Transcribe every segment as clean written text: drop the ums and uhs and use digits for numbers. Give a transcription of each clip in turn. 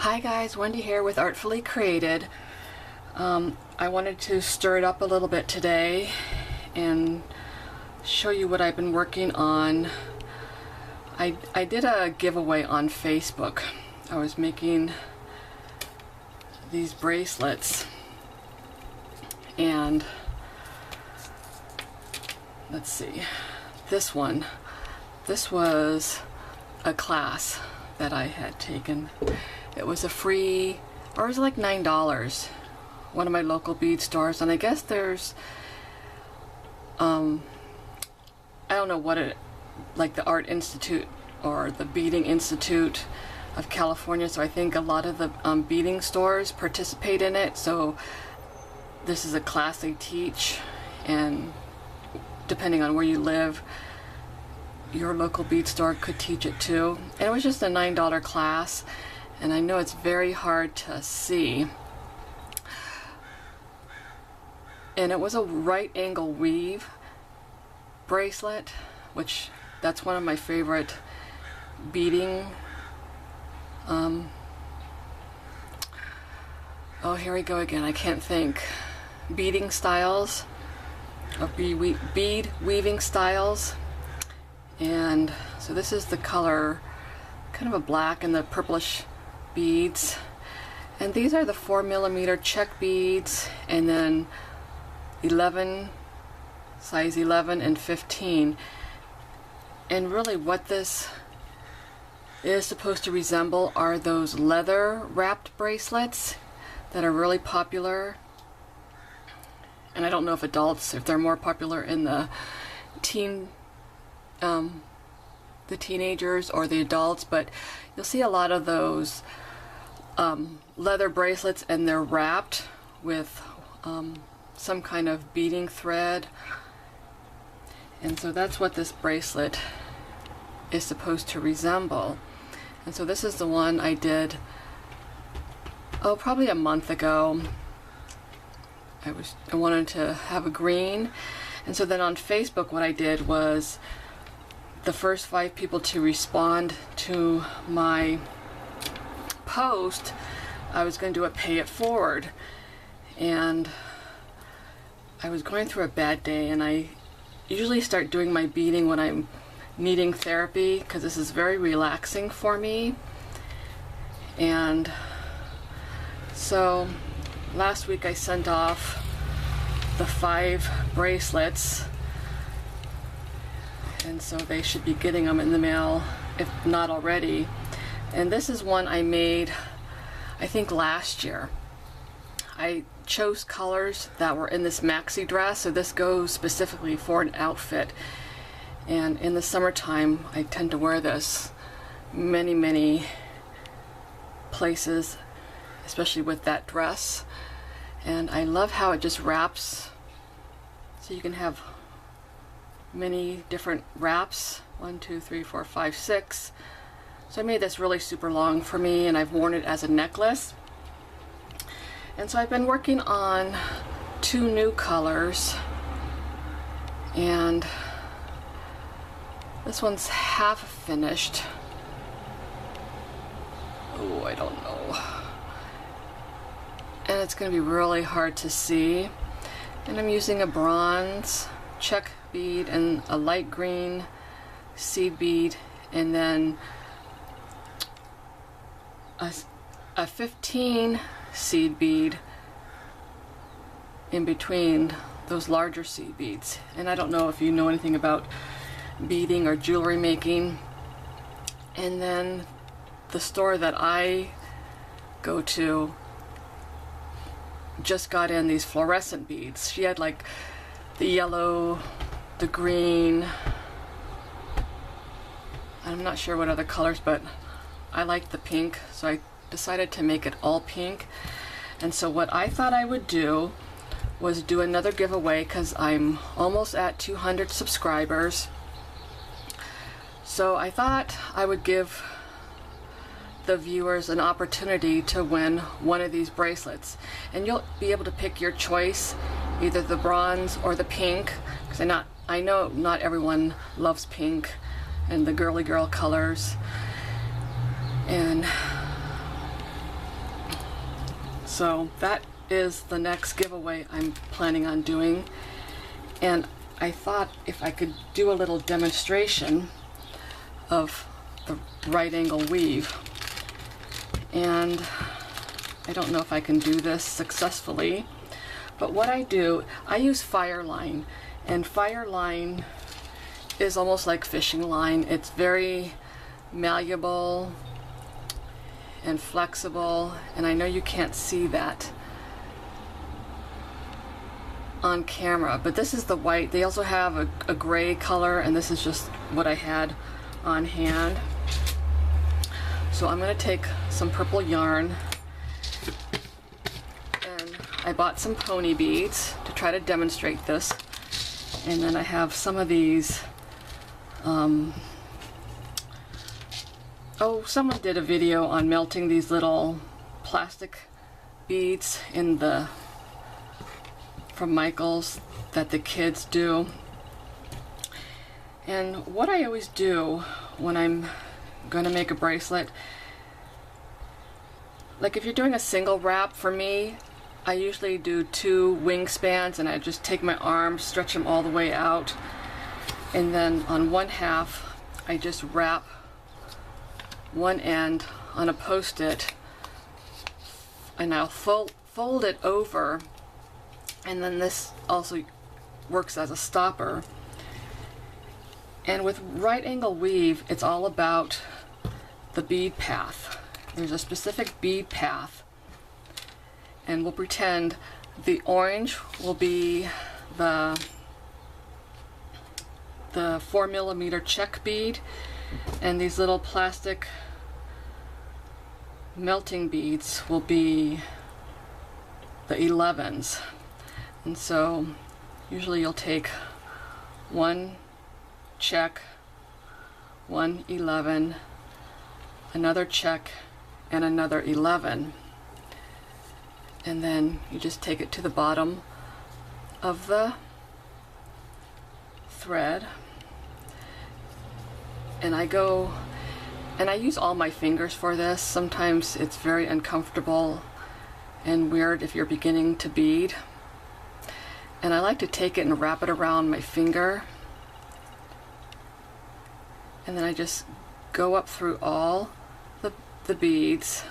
Hi guys, Wendy here with Artfully Created. I wanted to stir it up a little bit today and show you what I've been working on. I did a giveaway on Facebook. I was making these bracelets, and let's see, this was a class that I had taken. It was a free, or it was like $9, one of my local bead stores, and I guess there's I don't know what it, like the Art Institute or the Beading Institute of California, so I think a lot of the beading stores participate in it. So this is a class they teach, and depending on where you live, your local bead store could teach it too. And it was just a $9 class, and I know it's very hard to see. And it was a right angle weave bracelet, which that's one of my favorite beading. Oh, here we go again. I can't think. Beading styles, or bead weaving styles. And so this is the color, kind of a black and the purplish beads. And these are the 4mm check beads, and then 11, size 11 and 15. And really what this is supposed to resemble are those leather wrapped bracelets that are really popular. And I don't know if adults, if they're more popular in the teenagers or the adults, but you'll see a lot of those leather bracelets, and they're wrapped with some kind of beading thread. And so that's what this bracelet is supposed to resemble. And so this is the one I did, oh, probably a month ago. I wanted to have a green, and so then on Facebook what I did was, the first 5 people to respond to my post, I was going to do a pay it forward. And I was going through a bad day, and I usually start doing my beading when I'm needing therapy, because this is very relaxing for me. And so last week I sent off the 5 bracelets, and so they should be getting them in the mail, if not already. And this is one I made, I think, last year. I chose colors that were in this maxi dress, so this goes specifically for an outfit. And in the summertime, I tend to wear this many places, especially with that dress. And I love how it just wraps, so you can have many different wraps, 1, 2, 3, 4, 5, 6. So I made this really super long for me, and I've worn it as a necklace. And so I've been working on 2 new colors, and this one's half finished. Oh, I don't know. And it's going to be really hard to see. And I'm using a bronze check bead and a light green seed bead, and then a 15 seed bead in between those larger seed beads. And I don't know if you know anything about beading or jewelry making. And then the store that I go to just got in these fluorescent beads. She had like the yellow, the green, I'm not sure what other colors, but I liked the pink, so I decided to make it all pink. And so what I thought I would do was do another giveaway, because I'm almost at 200 subscribers. So I thought I would give the viewers an opportunity to win one of these bracelets, and you'll be able to pick your choice, either the bronze or the pink, because I know not everyone loves pink and the girly girl colors. And So that is the next giveaway I'm planning on doing, and I thought if I could do a little demonstration of the right angle weave, and I don't know if I can do this successfully, but what I do, I use fire line, and fire line is almost like fishing line. It's very malleable and flexible, and I know you can't see that on camera, but this is the white. They also have a gray color, and this is just what I had on hand. So I'm going to take some purple yarn, and I bought some pony beads to try to demonstrate this, and then I have some of these oh, someone did a video on melting these little plastic beads in the from Michael's that the kids do. And what I always do when I'm going to make a bracelet, like if you're doing a single wrap, for me, I usually do 2 wingspans, and I just take my arms, stretch them all the way out, and then on one half I just wrap one end on a post-it, and I'll fold it over, and then this also works as a stopper. And with right angle weave, it's all about the bead path. There's a specific bead path, and we'll pretend the orange will be the 4mm check bead, and these little plastic melting beads will be the 11s. And so usually you'll take 1 check, 1 11, another check, and another 11, and then you just take it to the bottom of the thread, and I go and I use all my fingers for this. Sometimes it's very uncomfortable and weird if you're beginning to bead, and I like to take it and wrap it around my finger, and then I just go up through all the beads,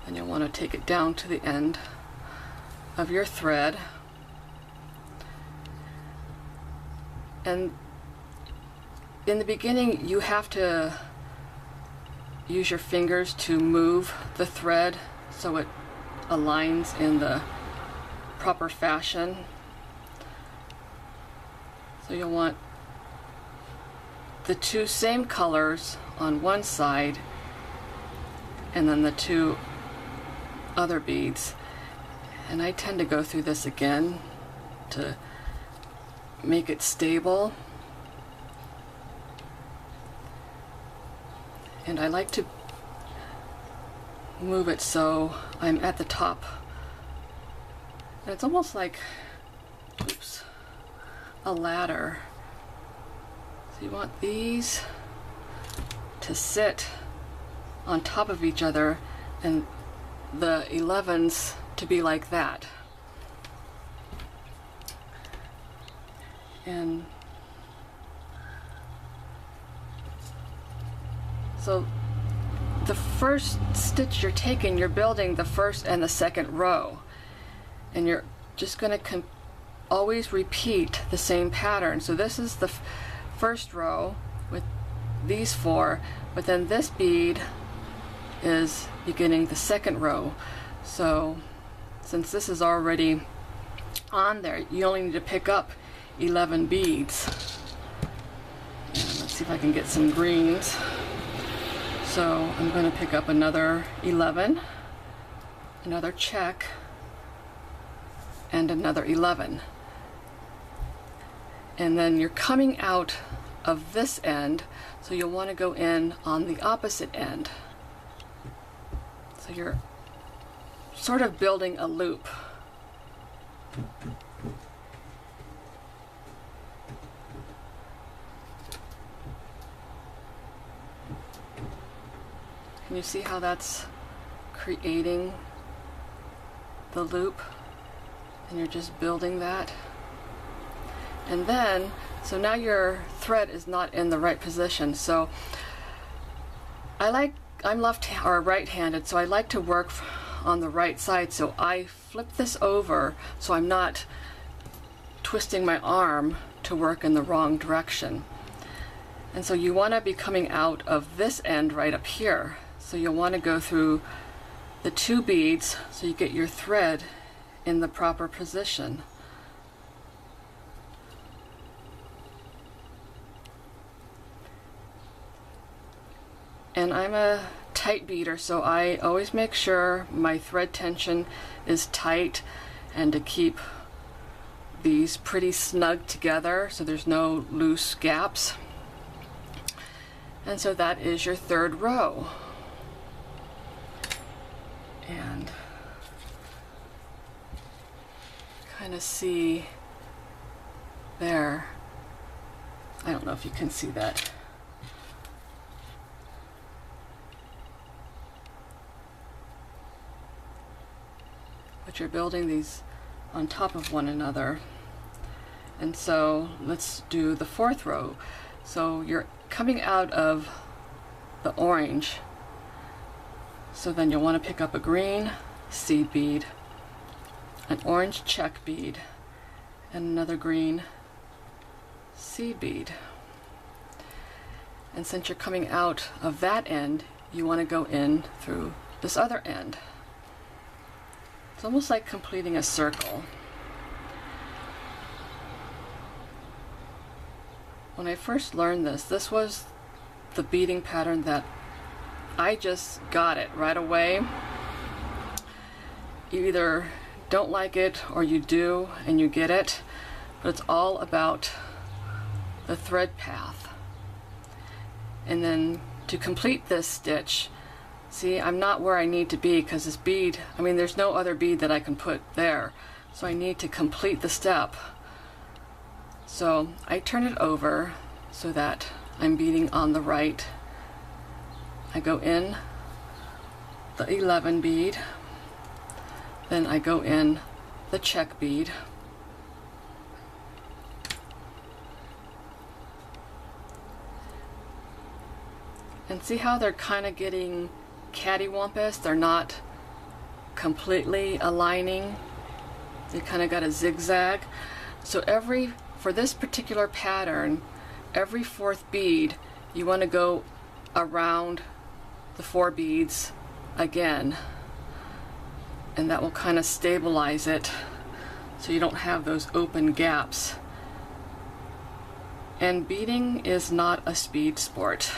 and you'll want to take it down to the end of your thread. And in the beginning you have to use your fingers to move the thread so it aligns in the proper fashion. So you'll want the 2 same colors on one side, and then the 2 other beads. And I tend to go through this again to make it stable. And I like to move it so I'm at the top. And it's almost like, oops, a ladder. So you want these to sit on top of each other, and the 11s to be like that. And so the first stitch you're taking, you're building the first and the second row, and you're just going to always repeat the same pattern. So this is the first row with these 4, but then this bead is beginning the second row. So since this is already on there, you only need to pick up 11 beads. And let's see if I can get some greens. So I'm going to pick up another 11, another check, and another 11. And then you're coming out of this end, so you'll want to go in on the opposite end. So you're sort of building a loop. Can you see how that's creating the loop? And you're just building that. And then, so now your thread is not in the right position. So I'm right-handed, so I like to work on the right side. So I flip this over so I'm not twisting my arm to work in the wrong direction. And so you want to be coming out of this end right up here. So you'll want to go through the 2 beads so you get your thread in the proper position. And I'm a tight beader, so I always make sure my thread tension is tight and to keep these pretty snug together so there's no loose gaps. And so that is your 3rd row. And kind of see there. I don't know if you can see that. But you're building these on top of one another. And so let's do the 4th row. So you're coming out of the orange. So then you'll want to pick up a green seed bead, an orange check bead, and another green seed bead. And since you're coming out of that end, you want to go in through this other end. It's almost like completing a circle. When I first learned this was the beading pattern that I just got it right away. You either don't like it or you do and you get it, but it's all about the thread path. And then to complete this stitch, see, I'm not where I need to be because this bead, I mean, there's no other bead that I can put there. So I need to complete the step. So I turn it over so that I'm beading on the right. I go in the 11 bead, then I go in the check bead, and see how they're kind of getting cattywampus. They're not completely aligning. They kind of got a zigzag. So for this particular pattern, every 4th bead, you want to go around the 4 beads again, and that will kind of stabilize it so you don't have those open gaps. And beading is not a speed sport,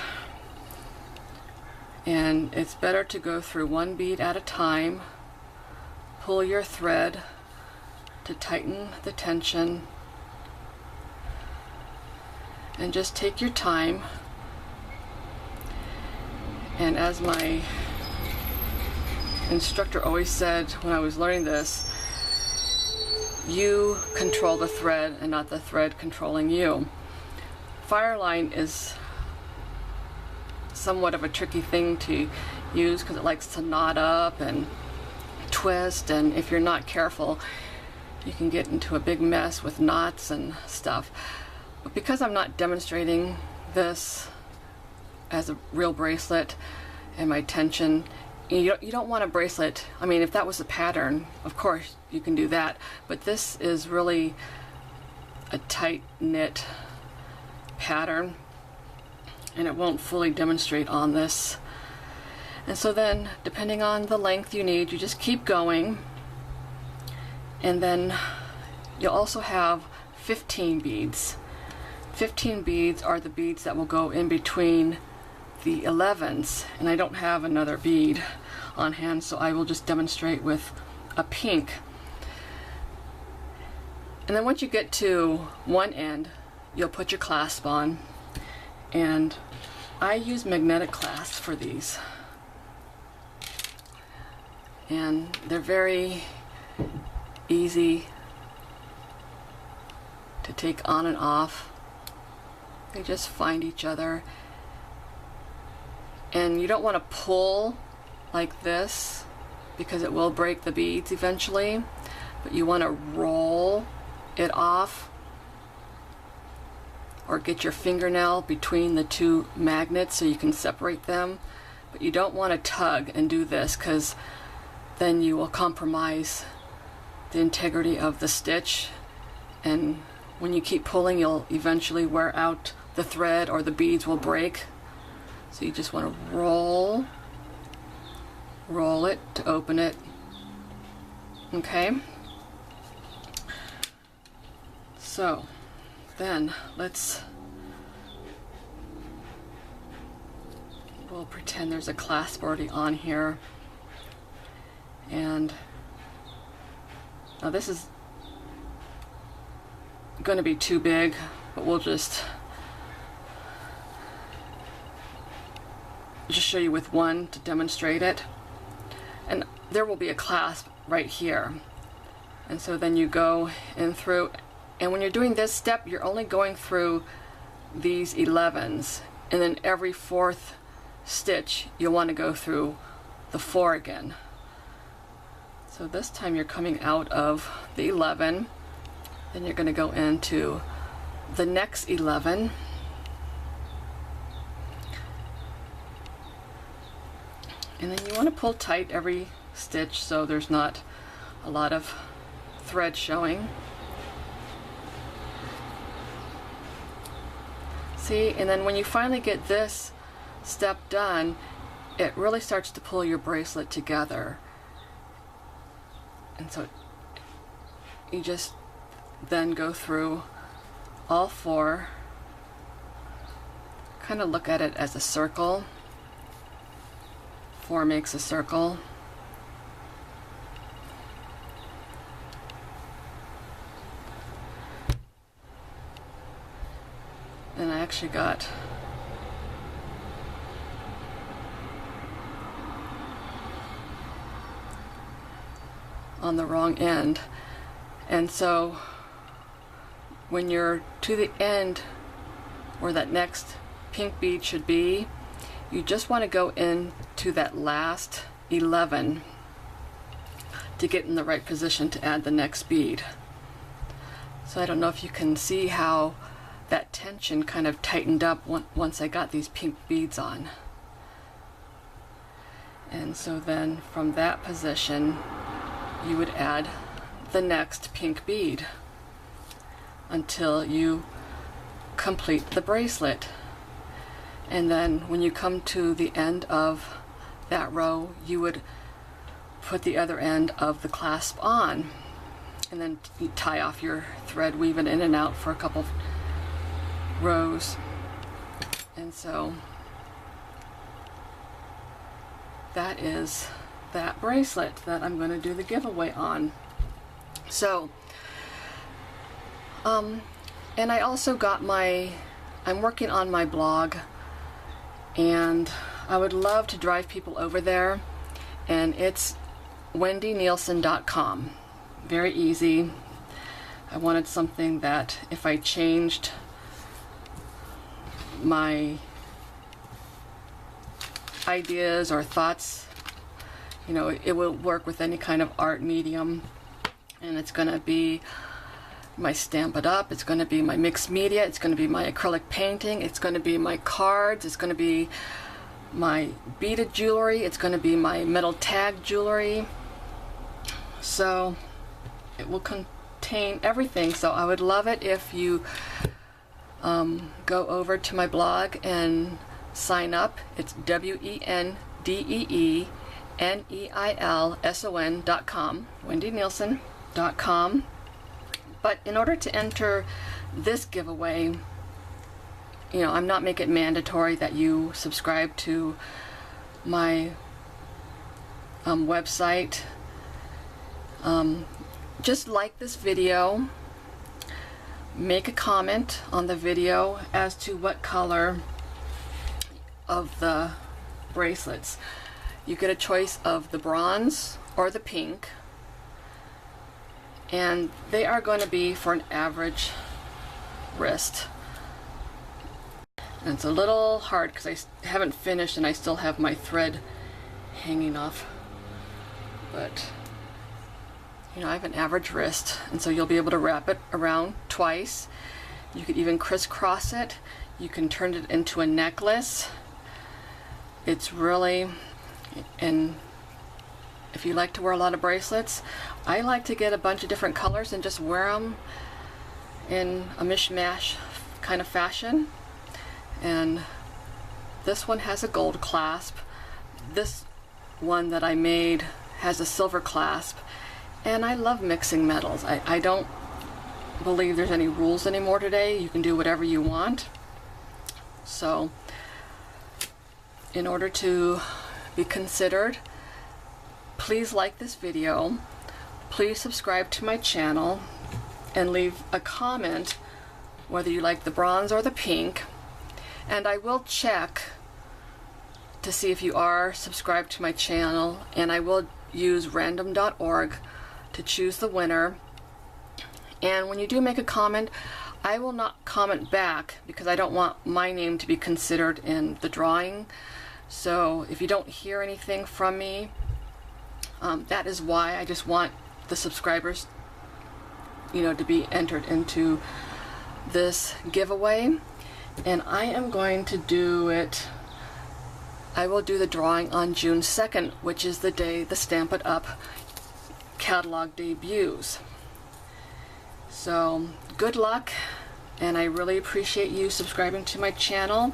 and it's better to go through 1 bead at a time, pull your thread to tighten the tension, and just take your time. And as my instructor always said when I was learning this, you control the thread and not the thread controlling you. Fireline is somewhat of a tricky thing to use because it likes to knot up and twist, and if you're not careful you can get into a big mess with knots and stuff. But because I'm not demonstrating this as a real bracelet and my tension, you don't want a bracelet. I mean, if that was the pattern, of course you can do that, but this is really a tight knit pattern and it won't fully demonstrate on this. And so then, depending on the length you need, you just keep going, and then you'll also have 15 beads. 15 beads are the beads that will go in between the 11s, and I don't have another bead on hand, so I will just demonstrate with a pink. And then once you get to one end, you'll put your clasp on, and I use magnetic clasps for these, and they're very easy to take on and off. They just find each other, And you don't want to pull like this because it will break the beads eventually, but you want to roll it off, or get your fingernail between the two magnets so you can separate them. But you don't want to tug and do this, because then you will compromise the integrity of the stitch, and when you keep pulling you'll eventually wear out the thread or the beads will break. So you just want to roll it to open it. Okay, so then we'll pretend there's a clasp already on here. And now this is going to be too big, but we'll just show you with one to demonstrate it. And there will be a clasp right here. And so then you go in through, and when you're doing this step, you're only going through these 11s, and then every fourth stitch you'll want to go through the 4 again. So this time you're coming out of the 11, then you're going to go into the next 11, and then you want to pull tight every stitch so there's not a lot of thread showing. See, and then when you finally get this step done, it really starts to pull your bracelet together. And so you just then go through all 4, kind of look at it as a circle. 4 makes a circle. And I actually got on the wrong end, and so when you're to the end where that next pink bead should be, you just want to go into that last 11 to get in the right position to add the next bead. So I don't know if you can see how that tension kind of tightened up once I got these pink beads on. And so then from that position you would add the next pink bead until you complete the bracelet. And then when you come to the end of that row, you would put the other end of the clasp on, and then you tie off your thread, weave it in and out for a couple rows. And so that is that bracelet that I'm going to do the giveaway on. So and I also got I'm working on my blog, and I would love to drive people over there, and it's wendyneilson.com. Very easy. I wanted something that if I changed my ideas or thoughts, you know, it will work with any kind of art medium. And it's going to be my Stamp It Up, it's going to be my mixed media, it's going to be my acrylic painting, it's going to be my cards, it's going to be my beaded jewelry, it's going to be my metal tag jewelry. So it will contain everything. So I would love it if you go over to my blog and sign up. It's WendyNeilson.com, wendyneilson.com. But in order to enter this giveaway, you know, I'm not making it mandatory that you subscribe to my website. Just like this video, make a comment on the video as to what color of the bracelets. You get a choice of the bronze or the pink, and they are going to be for an average wrist. And it's a little hard because I haven't finished and I still have my thread hanging off. But, you know, I have an average wrist, and so you'll be able to wrap it around twice. You could even crisscross it. You can turn it into a necklace. It's really, and if you like to wear a lot of bracelets, I like to get a bunch of different colors and just wear them in a mishmash kind of fashion. And this one has a gold clasp. This one that I made has a silver clasp. And I love mixing metals. I don't believe there's any rules anymore today. You can do whatever you want. So in order to be considered, please like this video, please subscribe to my channel, and leave a comment whether you like the bronze or the pink. And I will check to see if you are subscribed to my channel, and I will use random.org to choose the winner. And when you do make a comment, I will not comment back because I don't want my name to be considered in the drawing. So if you don't hear anything from me, that is why. I just want the subscribers, you know, to be entered into this giveaway. And I am going to do it, I will do the drawing on June 2nd, which is the day the Stamp It Up catalog debuts. So good luck, and I really appreciate you subscribing to my channel.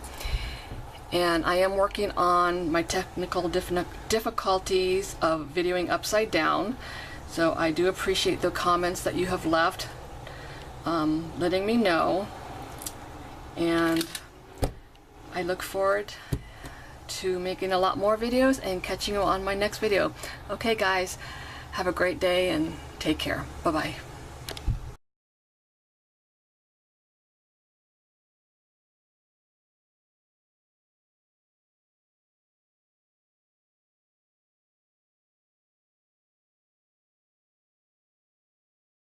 And I am working on my technical difficulties of videoing upside down, so I do appreciate the comments that you have left, letting me know. And I look forward to making a lot more videos and catching you on my next video. Okay guys, have a great day and take care. Bye-bye.